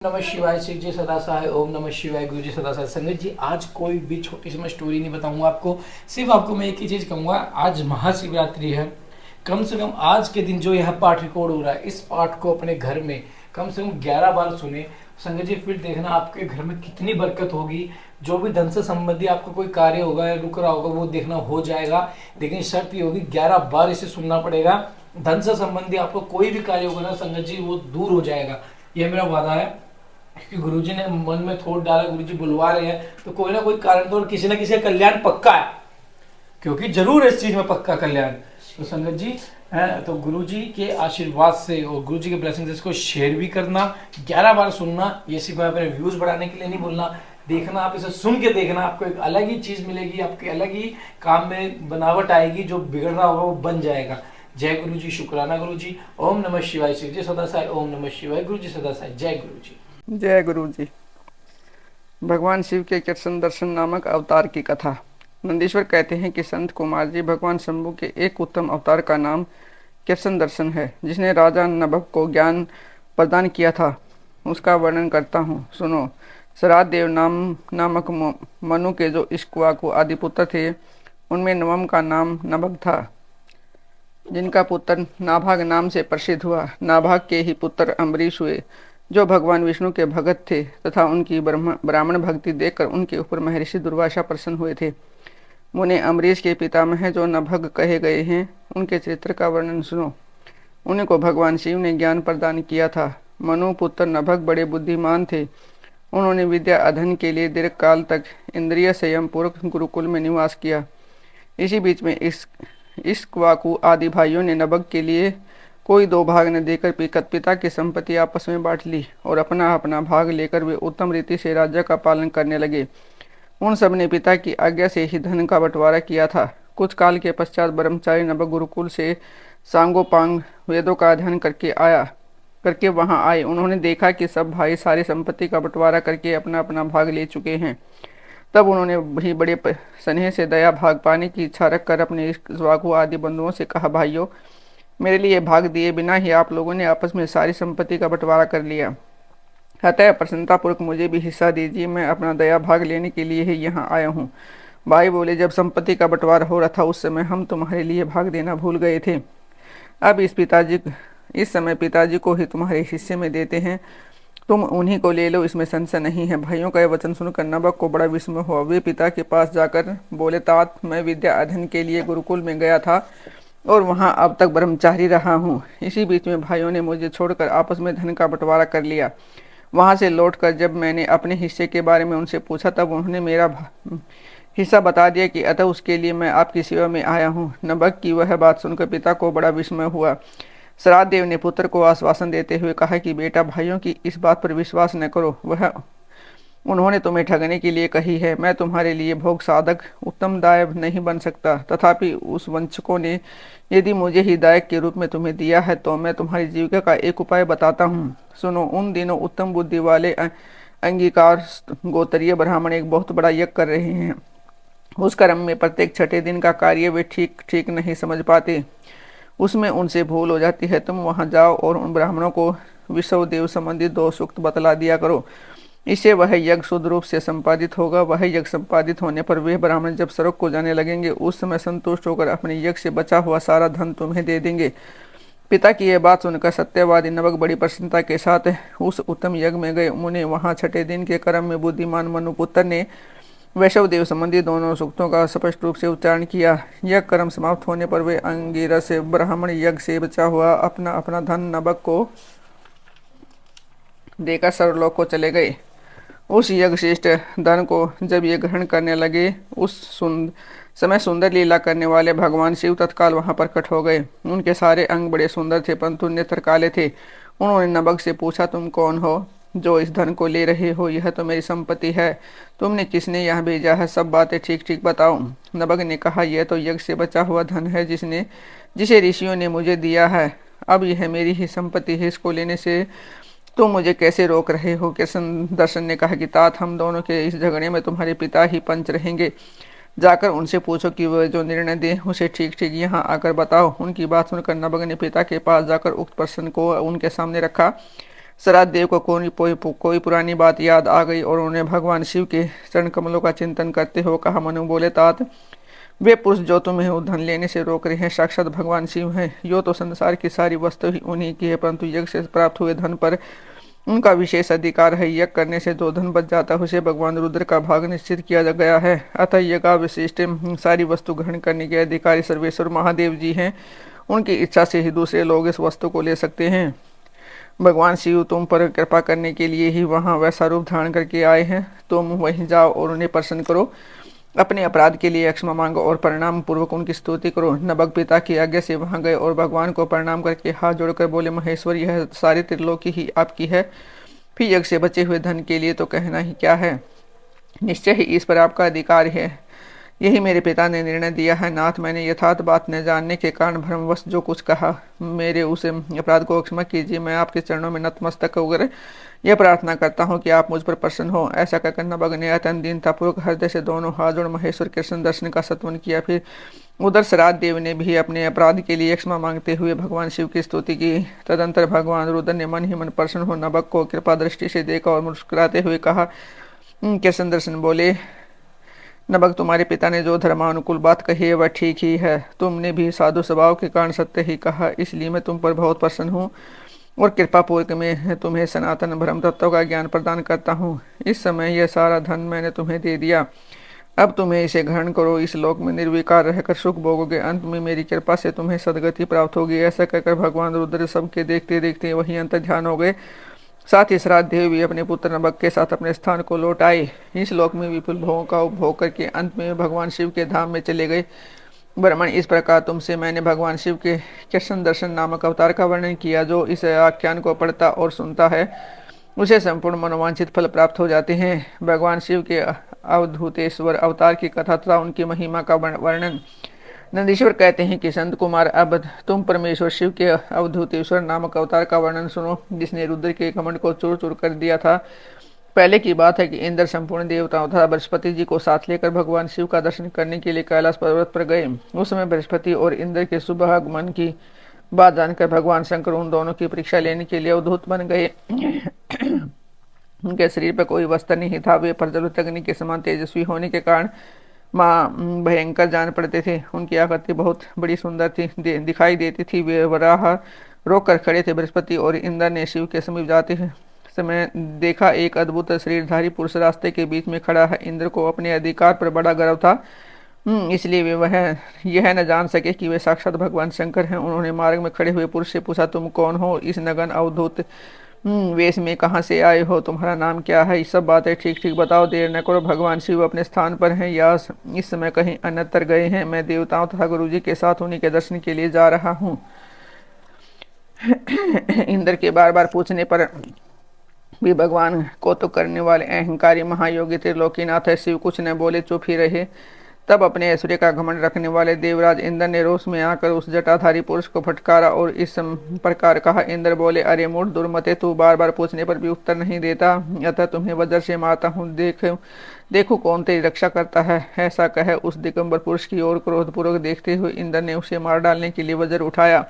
नमः शिवाय, शिव जी सदा सहाय। ओम नमः शिवाय, गुरु जी सदा सहाय। संगत जी, आज कोई भी छोटी सी मैं स्टोरी नहीं बताऊंगा आपको। सिर्फ आपको मैं एक ही चीज कहूंगा, आज महाशिवरात्रि है। कम से कम आज के दिन जो यह पाठ रिकॉर्ड हो रहा है, इस पाठ को अपने घर में कम से कम 11 बार सुने। संगत जी, फिर देखना आपके घर में कितनी बरकत होगी। जो भी धन से संबंधी आपका कोई कार्य होगा या रुक रहा होगा, वो देखना हो जाएगा। लेकिन शर्त ये होगी, 11 बार इसे सुनना पड़ेगा। धन से संबंधी आपको कोई भी कार्य होगा ना संगत जी, वो दूर हो जाएगा। यह मेरा वादा है। क्योंकि गुरुजी ने मन में थोड़ा डाला, गुरुजी बुलवा रहे हैं, तो कोई ना कोई कारण तो किसी ना किसी का कल्याण पक्का है। क्योंकि जरूर इस चीज में पक्का कल्याण। तो संगत जी है, तो गुरुजी के आशीर्वाद से और गुरुजी के ब्लेसिंग से इसको शेयर भी करना, 11 बार सुनना। ये सिर्फ मैं अपने व्यूज बढ़ाने के लिए नहीं बोलना। देखना, आप इसे सुन के देखना, आपको एक अलग ही चीज मिलेगी, आपके अलग ही काम में बनावट आएगी। जो बिगड़ रहा होगा वो बन जाएगा। जय गुरु जी, शुक्राना गुरु जी। ओम नमः शिवाय, शिव जी सदा साई। ओम नमः शिवाय, गुरु जी सदा साई। जय गुरु जी। जय गुरु जी। भगवान शिव के कृष्ण दर्शन नामक अवतार की कथा। नंदीश्वर कहते हैं कि संत कुमार जी भगवान शंभु के एक उत्तम अवतार का नाम कृष्ण दर्शन है, जिसने राजा नभग को ज्ञान प्रदान किया था। उसका वर्णन करता हूँ, सुनो। सरादेव नामक मनु के जो इक्ष्वाकु आदि पुत्र थे, उनमें नवम का नाम नभग था, जिनका पुत्र नाभाग नाम से प्रसिद्ध हुआ। नाभाग के ही पुत्र अम्बरीश हुए, जो भगवान विष्णु के भगत थे तथा उनकी ब्राह्मण भक्ति देखकर उनके ऊपर महर्षि दुर्वासा प्रसन्न हुए थे। मुने अम्बरीश के पितामह जो नभग कहे गए हैं, उनके चरित्र का वर्णन सुनो। उन्हीं को भगवान शिव ने ज्ञान प्रदान किया था। मनु पुत्र नभग बड़े बुद्धिमान थे। उन्होंने विद्या अध्ययन के लिए दीर्घ काल तक इंद्रिय संयम पूर्वक गुरुकुल में निवास किया। इसी बीच में इक्ष्वाकु आदि भाइयों ने नभग के लिए कोई दो भाग न देकर पिता की संपत्ति आपस में बांट ली और अपना अपना भाग लेकर वे उत्तम रीति से राज्य का पालन करने लगे। उन सब ने पिता की आज्ञा से ही धन का बंटवारा किया था। कुछ काल के पश्चात ब्रह्मचारी नभग गुरुकुल से सांगोपांग वेदों का अध्ययन करके वहां आए। उन्होंने देखा कि सब भाई सारी संपत्ति का बंटवारा करके अपना अपना भाग ले चुके हैं। तब उन्होंने भी बड़े स्नेह से दया भाग पाने की इच्छा रखकर अपने इक्ष्वाकु आदि बंधुओं से कहा, भाइयों, मेरे लिए भाग दिए बिना ही आप लोगों ने आपस में सारी संपत्ति का बंटवारा कर लिया। अतः प्रसन्नतापूर्वक मुझे भी हिस्सा दीजिए। मैं अपना दया भाग लेने के लिए ही यहाँ आया हूँ। भाई बोले, जब संपत्ति का बंटवारा हो रहा था उस समय हम तुम्हारे लिए भाग देना भूल गए थे। अब इस समय पिताजी को ही तुम्हारे हिस्से में देते हैं। तुम उन्हीं को ले लो, इसमें संशय नहीं है। भाइयों का यह वचन सुनकर नभग को बड़ा विस्मय हुआ। वे पिता के पास जाकर बोले, तात, मैं विद्या अध्ययन के लिए गुरुकुल में गया था और वहां अब तक ब्रह्मचारी रहा हूँ। इसी बीच में भाइयों ने मुझे छोड़कर आपस में धन का बंटवारा कर लिया। वहां से लौटकर जब मैंने अपने हिस्से के बारे में उनसे पूछा, तब उन्होंने मेरा हिस्सा बता दिया कि अतः उसके लिए मैं आपकी सेवा में आया हूँ। नभग की वह बात सुनकर पिता को बड़ा विस्मय हुआ। सरादेव ने पुत्र को आश्वासन देते हुए कहा कि बेटा, भाइयों की इस बात पर विश्वास न करो। उन्होंने तुम्हें ठगने के लिए कही है। मैं तुम्हारे लिए भोग साधक उत्तम दायक नहीं बन सकता। तथापि उस वंचकों ने यदि मुझे ही दायक के रूप में तुम्हें दिया है, तो मैं तुम्हारी जीविका का एक उपाय बताता हूँ, सुनो। उन दिनों उत्तम बुद्धि वाले अंगीकार गोत्रीय ब्राह्मण एक बहुत बड़ा यज्ञ कर रहे हैं। उस कर्म में प्रत्येक छठे दिन का कार्य वे ठीक नहीं समझ पाते। उसमें उनसे भूल हो जाती है। तुम वहां जाओ और उन ब्राह्मणों को विश्व देव संबंधित 2 सूक्त बतला दिया करो। इससे वह यज्ञ शुद्ध रूप से संपादित होगा। वह यज्ञ संपादित होने पर वे ब्राह्मण जब स्वर्ग को जाने लगेंगे, उस समय संतुष्ट होकर अपने यज्ञ से बचा हुआ सारा धन तुम्हें दे देंगे। पिता की यह बात सुनकर सत्यवादी नभग बड़ी प्रसन्नता के साथ उस उत्तम यज्ञ में गए। उन्हें वहां छठे दिन के कर्म में बुद्धिमान मनुपुत्र ने वैष्णव देव संबंधी दोनों सूक्तों का स्पष्ट रूप से उच्चारण किया। यह कर्म समाप्त होने पर वे अंगिरस ब्राह्मण यज्ञ से बचा हुआ अपना अपना धन नभग को देकर सर्वलोक को चले गए। उस यज्ञ श्रेष्ठ धन को जब ये ग्रहण करने लगे, उस समय सुंदर लीला करने वाले भगवान शिव तत्काल वहां प्रकट हो गए। उनके सारे अंग बड़े सुंदर थे, परंतु नेत्र काले थे। उन्होंने नभग से पूछा, तुम कौन हो जो इस धन को ले रहे हो? यह तो मेरी संपत्ति है। तुमने किसने यहाँ भेजा है? सब बातें ठीक ठीक बताओ। नभग ने कहा, यह तो यज्ञ से बचा हुआ धन है जिसे ऋषियों ने मुझे दिया है। अब यह मेरी ही संपत्ति है, इसको लेने से तुम मुझे कैसे रोक रहे हो? कृष्ण दर्शन ने कहा कि तात, हम दोनों के इस झगड़े में तुम्हारे पिता ही पंच रहेंगे। जाकर उनसे पूछो कि वह जो निर्णय दे उसे ठीक ठीक यहाँ आकर बताओ। उनकी बात सुनकर नभग ने पिता के पास जाकर उक्त प्रश्न को उनके सामने रखा। श्राद्ध देव को कोई पुरानी बात याद आ गई और उन्हें भगवान शिव के चरण कमलों का चिंतन करते हुए कहा, मनु बोले, तात वे पुरुष जो तुम्हें उद्धन लेने से रोक रहे हैं साक्षात भगवान शिव हैं। यो तो संसार की सारी वस्तु ही उन्हीं की है, परंतु यज्ञ से प्राप्त हुए धन पर उनका विशेष अधिकार है। यज्ञ करने से जो धन बच जाता है उसे भगवान रुद्र का भाग निश्चित किया गया है। अतः यज्ञ विशिष्ट सारी वस्तु ग्रहण करने के अधिकारी सर्वेश्वर महादेव जी हैं। उनकी इच्छा से ही दूसरे लोग इस वस्तु को ले सकते हैं। भगवान शिव तुम पर कृपा करने के लिए ही वहाँ वैसा रूप धारण करके आए हैं। तुम वहीं जाओ और उन्हें प्रसन्न करो। अपने अपराध के लिए क्षमा मांगो और परिणाम पूर्वक उनकी स्तुति करो। नभग पिता की आज्ञा से वहां गए और भगवान को प्रणाम करके हाथ जोड़कर बोले, महेश्वर, यह सारी त्रिलोकी ही आपकी है। फिर यज्ञ से बचे हुए धन के लिए तो कहना ही क्या है, निश्चय ही इस पर आपका अधिकार है। यही मेरे पिता ने निर्णय दिया है। नाथ, मैंने यथार्थ बात न जानने के कारण भ्रमवश जो कुछ कहा, मेरे उस अपराध को क्षमा कीजिए। मैं आपके चरणों में नतमस्तक होकर यह प्रार्थना करता हूँ कि आप मुझ पर प्रसन्न हो। ऐसा कहकर नभग ने अत्यंत दीनतापूर्वक हृदय से दोनों हाथ जोड़ महेश्वर कृष्ण दर्शन का सत्वन किया। फिर उधर श्राद्ध देव ने भी अपने अपराध के लिए क्षमा मांगते हुए भगवान शिव की स्तुति की। तदंतर भगवान रुद्र ने मन ही मन प्रसन्न हो नभग को कृपा दृष्टि से देखा और मुस्कुराते हुए कहा, कृष्ण दर्शन बोले, नभग, तुम्हारे पिता ने जो धर्मानुकूल बात कही है वह ठीक ही है। तुमने भी साधु स्वभाव के कारण सत्य ही कहा, इसलिए मैं तुम पर बहुत प्रसन्न हूँ और कृपा पूर्वक मैं तुम्हें सनातन ब्रह्म तत्व का ज्ञान प्रदान करता हूँ। इस समय यह सारा धन मैंने तुम्हें दे दिया, अब तुम्हें इसे ग्रहण करो। इस लोक में निर्विकार रहकर सुख भोगोगे, अंत में मेरी कृपा से तुम्हें सदगति प्राप्त होगी। ऐसा कहकर भगवान रुद्र सबके देखते देखते वहीं अंतर ध्यान हो गए। साथ ही श्राद्ध देव भी अपने पुत्र नभग के साथ अपने स्थान को लौट आए। इस लोक में विपुल भोगों का उपभोग करके अंत में भगवान शिव के धाम में चले गए। ब्राह्मण, इस प्रकार तुमसे मैंने भगवान शिव के कृष्ण दर्शन नामक अवतार का वर्णन किया। जो इस आख्यान को पढ़ता और सुनता है उसे संपूर्ण मनोवांछित फल प्राप्त हो जाते हैं। भगवान शिव के अवधूतेश्वर अवतार की कथा तथा उनकी महिमा का वर्णन नंदीश्वर कहते हैं कि संत कुमार, अब तुम परमेश्वर शिव के अवधूतेश्वर नामक अवतार का वर्णन सुनो, जिसने रुद्र के घमंड को चूर चूर कर दिया था। पहले की बात है कि इंद्र संपूर्ण देवताओं तथा बृहस्पति जी को साथ लेकर भगवान शिव का दर्शन करने के लिए कैलाश पर्वत पर गए। उस समय बृहस्पति और इंद्र के शुभ आगमन की बात जानकर भगवान शंकर उन दोनों की परीक्षा लेने के लिए अवधूत बन गए। उनके शरीर पर कोई वस्त्र नहीं था। वे प्रज्वलित अग्नि के समान तेजस्वी होने के कारण मां भयंकर जान पड़ते थे। उनकी आकृति बहुत बड़ी सुंदर थी, दिखाई देती थी। वे वराह रोक कर खड़े थे। बृहस्पति और इंद्र ने शिव के समीप जाते समय देखा, एक अद्भुत शरीरधारी पुरुष रास्ते के बीच में खड़ा है। इंद्र को अपने अधिकार पर बड़ा गर्व था, इसलिए वह यह न जान सके कि वे साक्षात भगवान शंकर हैं। उन्होंने मार्ग में खड़े हुए पुरुष से पूछा, तुम कौन हो? इस नगन अवधूत वेश में कहाँ से आए हो? तुम्हारा नाम क्या है? ये सब बातें ठीक ठीक बताओ, देर न करो। भगवान शिव अपने स्थान पर हैं या इस समय कहीं अन्यत्र गए हैं? मैं देवताओं तथा गुरु जी के साथ उन्हीं के दर्शन के लिए जा रहा हूँ। इंद्र के बार बार पूछने पर भी भगवान को तो करने वाले अहंकारी महायोगी त्रिलोकीनाथ है। शिव कुछ न बोले, चुप ही रहे। तब अपने ऐश्वर्य का घमंड रखने वाले देवराज इंद्र ने रोष में आकर उस जटाधारी पुरुष को फटकारा और इस प्रकार कहा। इंद्र बोले, अरे मूढ़ दुर्मते, तू बार बार पूछने पर भी उत्तर नहीं देता, अतः तुम्हें वज्र से मारता हूँ। देखो कौन तेरी रक्षा करता है। ऐसा कहे उस दिगंबर पुरुष की ओर क्रोधपूर्वक देखते हुए इंद्र ने उसे मार डालने के लिए वज्र उठाया।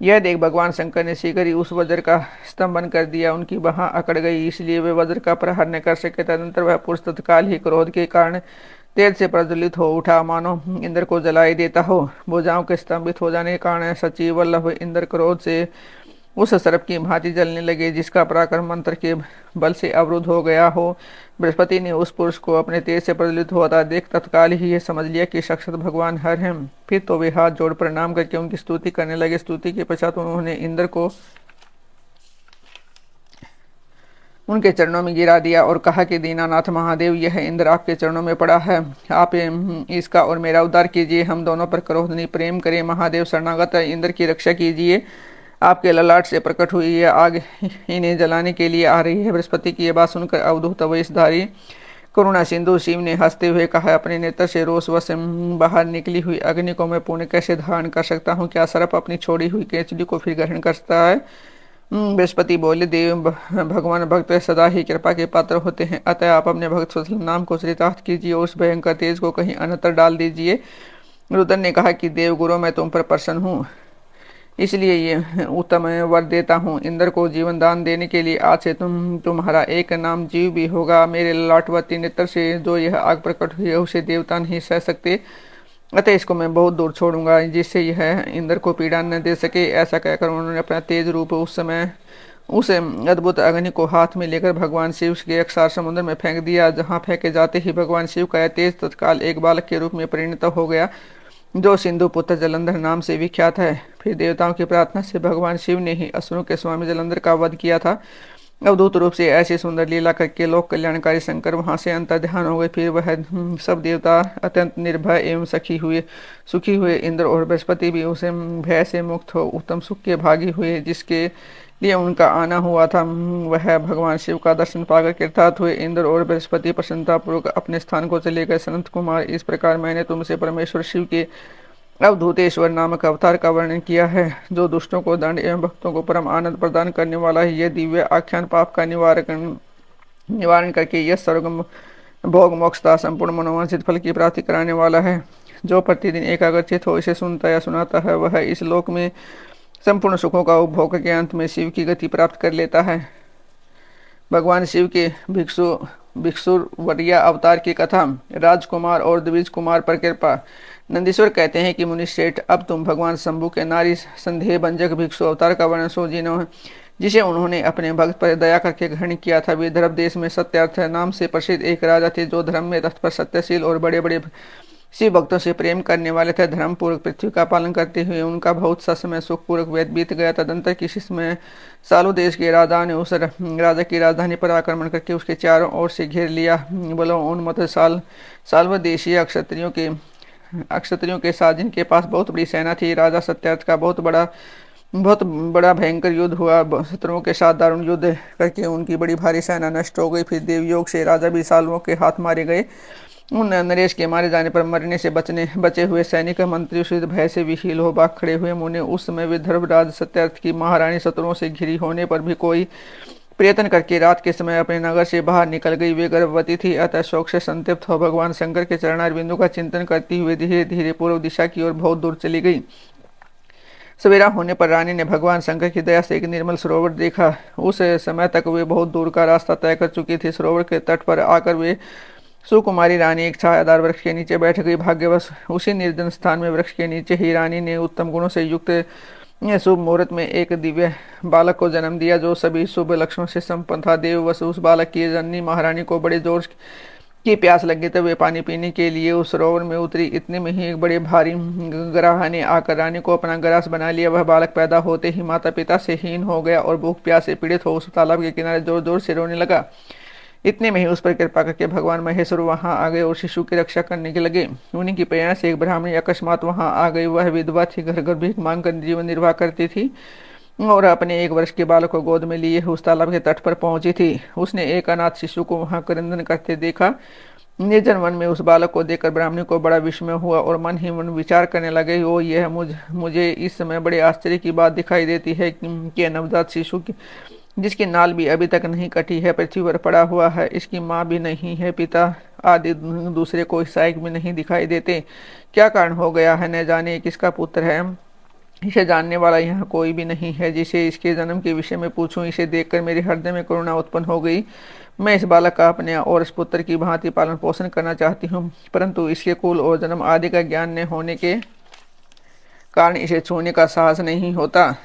यह देख भगवान शंकर ने शीघ्र ही उस वज्र का स्तंभन कर दिया। उनकी बाह अकड़ गई, इसलिए वे वज्र का प्रहार न कर सके। तदनंतर वह पुरुष तत्काल ही क्रोध के कारण तेज से प्रज्वलित हो उठा, मानो इंद्र को जलाई देता हो। भुजाओं के स्तंभित हो जाने के कारण सचिव वल्लभ इंद्र क्रोध से उस सर्प की भांति जलने लगे, जिसका पराक्रम मंत्र के बल से अवरुद्ध हो गया हो। बृहस्पति ने उस पुरुष को अपने तेज से प्रज्वलित होता देख तत्काल ही यह समझ लिया कि साक्षात भगवान हर हैं। फिर तो वे हाथ जोड़ प्रणाम करके उनकी स्तुति करने लगे। स्तुति के पश्चात उन्होंने इंद्र को उनके चरणों में गिरा दिया और कहा कि दीनानाथ महादेव, यह इंद्र आपके चरणों में पड़ा है, आप इसका और मेरा उद्धार कीजिए। हम दोनों पर क्रोध नहीं, प्रेम करें। महादेव शरणागत है, इंद्र की रक्षा कीजिए। आपके ललाट से प्रकट हुई यह आग इन्हें जलाने के लिए आ रही है। बृहस्पति की यह बात सुनकर अवधूत वेशधारी करुणा सिंधु शिव ने हंसते हुए कहा, अपने नेत्र से रोषवश बाहर निकली हुई अग्नि को मैं पुण्य कैसे धारण कर सकता हूँ? क्या सर्प अपनी छोड़ी हुई केचुली को फिर ग्रहण कर सकता है? बृहस्पति बोले, देव भगवान भक्त सदा ही कृपा के पात्र होते हैं, अतः आप अपने भक्त स्वतल नाम को चरितार्थ कीजिए और उस भयंकर तेज को कहीं अन्यत्र डाल दीजिए। रुद्र ने कहा कि देव गुरु, मैं तुम पर प्रसन्न हूँ। इसलिए ये उत्तम वर देता हूँ। इंद्र को जीवन दान देने के लिए आज से तुम्हारा एक नाम जीव भी होगा। मेरे ललाटवती नेत्र से जो यह आग प्रकट हुई है उसे देवता नहीं सह सकते, अतः इसको मैं बहुत दूर छोड़ूंगा जिससे यह इंद्र को पीड़ा न दे सके। ऐसा कहकर उन्होंने अपना तेज रूप उस समय उस अद्भुत अग्नि को हाथ में लेकर भगवान शिव के अक्षार समुद्र में फेंक दिया। जहाँ फेंके जाते ही भगवान शिव का यह तेज तत्काल एक बालक के रूप में परिणत हो गया, जो सिंधु पुत्र जलंधर नाम से विख्यात है। फिर देवताओं की प्रार्थना से भगवान शिव ने ही असुरों के स्वामी जलंधर का वध किया था। अवधूत रूप से ऐसी सुंदर लीला करके लोक कल्याणकारी शंकर वहां से अंतर्ध्यान हो गए। फिर वह सब देवता अत्यंत निर्भय एवं सुखी हुए। इंद्र और बृहस्पति भी उसे भय से मुक्त हो उत्तम सुख के भागी हुए। जिसके लिए उनका आना हुआ था वह भगवान शिव का दर्शन पाकर कृतार्थ हुए। इंद्र और बृहस्पति प्रसन्नतापूर्वक अपने स्थान को चले गए। सनत कुमार, इस प्रकार मैंने तुमसे परमेश्वर शिव के अवधूतेश्वर नामक अवतार का वर्णन किया है, जो दुष्टों को दंड एवं भक्तों को परम आनंद प्रदान करने वाला है। यह दिव्य आख्यान पाप का निवारण करके यह स्वर्ग भोग मोक्षता संपूर्ण मनोवांछित फल की प्राप्ति कराने वाला है। जो प्रतिदिन एकाग्रचित हो इसे सुनता या सुनाता है वह इस लोक में संपूर्ण सुखों का उपभोग के अंत में शिव की गति प्राप्त कर लेता है। भगवान शिव के भिक्षुवर्या अवतार की कथा। राजकुमार और द्विज कुमार पर कृपा। नंदीश्वर कहते हैं कि मुनिश्रेष्ठ, अब तुम भगवान शंभु के नारी संदेह भंजक भिक्षु अवतार का वर्णन सो जिसे उन्होंने अपने भक्त पर दया करके ग्रहण किया था। विदर्भ देश में सत्यार्थ नाम से प्रसिद्ध एक राजा थे, जो धर्म में तत्पर सत्यशील और बड़े बड़े शिव भक्तों से प्रेम करने वाले थे। धर्म पूर्वक पृथ्वी का पालन करते हुए उनका बहुत सा समय सुखपूर्वक बीत गया। तदंतर किसी समय सालू देश के राजा ने उस राजा की राजधानी पर आक्रमण करके उसके चारों ओर से घेर लिया। बोलो उन्मत्त साल्व देशीय अक्षत्रियों के साथ जिनके पास बहुत बड़ी सेना थी। राजा सत्यार्थ का बहुत बड़ा भयंकर युद्ध हुआ। शत्रुओं के साथ दारुण युद्ध करके उनकी बड़ी भारी सेना नष्ट हो गई। फिर देवयोग से राजा भी सालुओं के हाथ मारे गए। उन नरेश के मारे जाने पर मरने से बचे हुए सैनिक मंत्री उस भय से विहील हो भाग खड़े हुए। मुने उस समय विदर्भ राज सत्यार्थ की महारानी शत्रुओं से घिरी होने पर भी कोई प्रयत्न करके रात के समय अपने नगर से बाहर निकल गई। वे गर्भवती थी, अतः शोक से संतप्त हो भगवान शंकर के चरणारविंदों का चिंतन करती हुए धीरे धीरे पूर्व दिशा की ओर बहुत दूर चली गई। सवेरा होने पर रानी ने भगवान शंकर की दया से एक निर्मल सरोवर देखा। उस समय तक वे बहुत दूर का रास्ता तय कर चुकी थी। सरोवर के तट पर आकर वे सुकुमारी रानी एक छायादार वृक्ष के नीचे बैठ गई। भाग्यवश उसी निर्जन स्थान में वृक्ष के नीचे ही रानी ने उत्तम गुणों से युक्त शुभ मुहूर्त में एक दिव्य बालक को जन्म दिया, जो सभी शुभ लक्षणों से संपन्न था। देववश उस बालक की जननी महारानी को बड़े जोर की प्यास लगी, तब वे पानी पीने के लिए उस सरोवर में उतरी। इतने में ही एक बड़े भारी गराह ने आकर रानी को अपना ग्रास बना लिया। वह बालक पैदा होते ही माता पिता से हीन हो गया और भूख प्यास से पीड़ित हो उस तालाब के किनारे जोर जोर से रोने लगा। इतने में ही उस पर कृपा करके भगवान महेश्वर वहां आ गए और शिशु की रक्षा करने के लगे। उन्हीं की प्रेरणा से एक ब्राह्मणी अकस्मात वहां आ गई। वह विधवा थी, घर घर भीख मांग कर जीवन निर्वाह करती थी और अपने 1 वर्ष के बालक को गोद में लिए उस तालाब के तट पर पहुंची थी। उसने एक अनाथ शिशु को वहां क्रंदन करते देखा। निर्जन वन में उस बालक को देखकर ब्राह्मणी को बड़ा विस्मय हुआ और मन ही मन विचार करने लगे, ओ यह मुझे इस समय बड़े आश्चर्य की बात दिखाई देती है कि नवजात शिशु की जिसकी नाल भी अभी तक नहीं कटी है पृथ्वी पर पड़ा हुआ है। इसकी माँ भी नहीं है, पिता आदि दूसरे कोई सहायक भी नहीं दिखाई देते। क्या कारण हो गया है, न जाने किसका पुत्र है। इसे जानने वाला यहाँ कोई भी नहीं है जिसे इसके जन्म के विषय में पूछूं। इसे देखकर मेरे हृदय में करुणा उत्पन्न हो गई। मैं इस बालक का अपने और इस पुत्र की भांति पालन पोषण करना चाहती हूँ, परंतु इसके कुल और जन्म आदि का ज्ञान न होने के कारण इसे छूने का साहस नहीं होता।